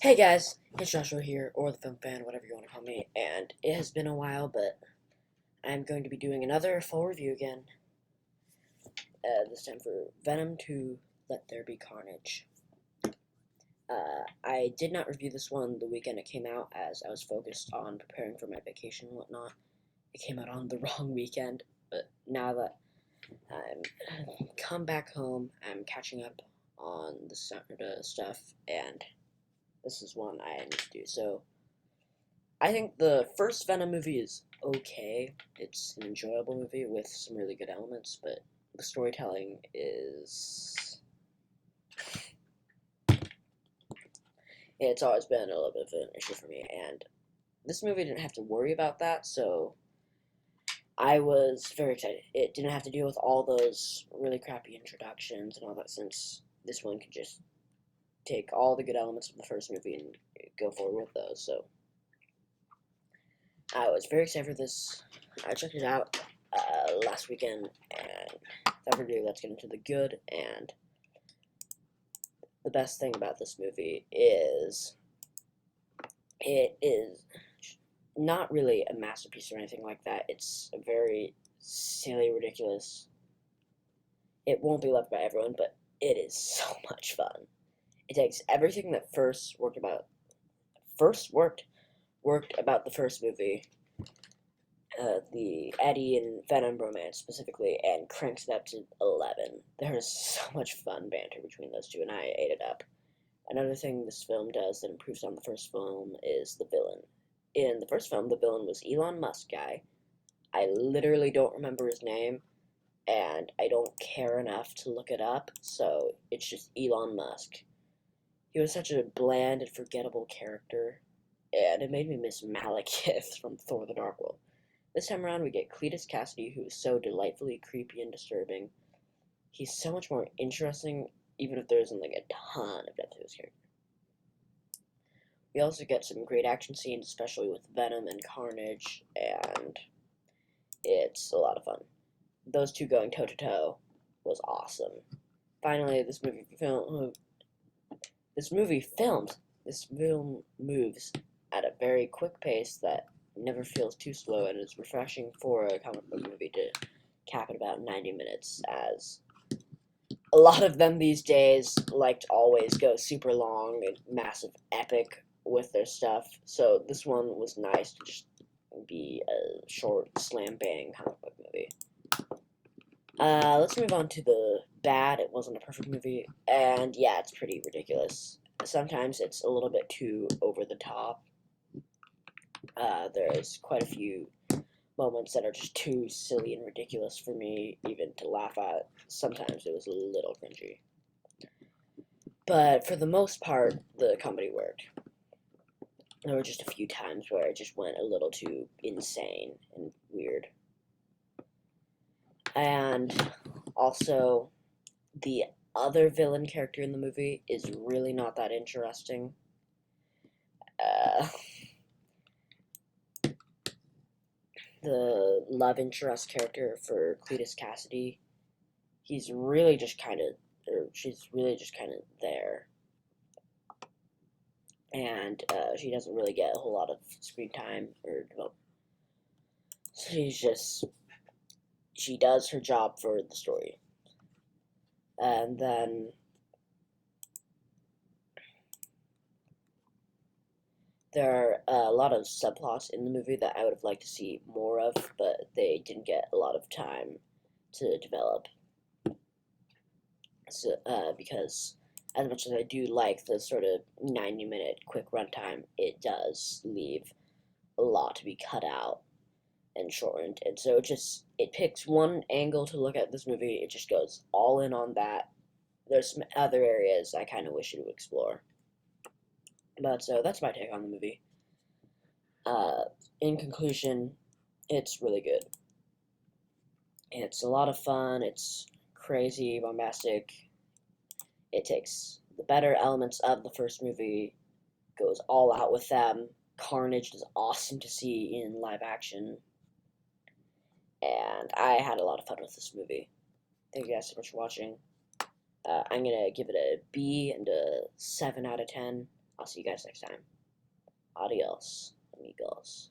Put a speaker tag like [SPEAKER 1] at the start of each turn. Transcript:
[SPEAKER 1] Hey guys, it's Joshua here, or the Film Fan, whatever you want to call me, and it has been a while, but I'm going to be doing another full review again, this time for Venom 2, Let There Be Carnage. I did not review this one the weekend it came out, as I was focused on preparing for my vacation and whatnot. It came out on the wrong weekend, but now that I'm come back home, I'm catching up on the stuff, and this is one I need to do, so I think the first Venom movie is okay. It's an enjoyable movie with some really good elements, but the storytelling is... It's always been a little bit of an issue for me, and this movie didn't have to worry about that, so I was very excited. It didn't have to deal with all those really crappy introductions and all that, since this one could just take all the good elements of the first movie and go forward with those, so I was very excited for this. I checked it out last weekend, and without further ado, let's get into the good. And the best thing about this movie is it is not really a masterpiece or anything like that. It's a very silly, ridiculous. It won't be loved by everyone, but it is so much fun. It takes everything that worked about the first movie, the Eddie and Venom romance specifically, and cranks it up to 11. There's so much fun banter between those two, and I ate it up. Another thing this film does that improves on the first film is the villain. In the first film, the villain was Elon Musk guy. I literally don't remember his name, and I don't care enough to look it up, so it's just Elon Musk. He was such a bland and forgettable character, and it made me miss Malekith from Thor the Dark World. This time around, we get Cletus Cassidy, who is so delightfully creepy and disturbing. He's so much more interesting, even if there isn't like a ton of depth to his character. We also get some great action scenes, especially with Venom and Carnage, and it's a lot of fun. Those two going toe to toe was awesome. Finally, this film moves at a very quick pace that never feels too slow, and is refreshing for a comic book movie to cap at about 90 minutes, as a lot of them these days like to always go super long and massive epic with their stuff, so this one was nice to just be a short slam bang comic book movie. Let's move on to the bad. It wasn't a perfect movie, and yeah, it's pretty ridiculous. Sometimes it's a little bit too over the top. There's quite a few moments that are just too silly and ridiculous for me even to laugh at. Sometimes it was a little cringy. But for the most part, the comedy worked. There were just a few times where it just went a little too insane and weird. And also, the other villain character in the movie is really not that interesting. Uh, the love interest character for Cletus Cassidy, he's really just kind of, or she's really just kind of there. And she doesn't really get a whole lot of screen time, or, well, she does her job for the story. And then there are a lot of subplots in the movie that I would have liked to see more of, but they didn't get a lot of time to develop. So, because as much as I do like the sort of 90-minute quick runtime, it does leave a lot to be cut out and shortened. And so it picks one angle to look at this movie, it just goes all in on that. There's some other areas I kind of wish it would explore. But so that's my take on the movie. In conclusion, it's really good. It's a lot of fun, it's crazy, bombastic. It takes the better elements of the first movie, goes all out with them. Carnage is awesome to see in live action. And I had a lot of fun with this movie. Thank you guys so much for watching. I'm going to give it a B and a 7 out of 10. I'll see you guys next time. Adios, amigos.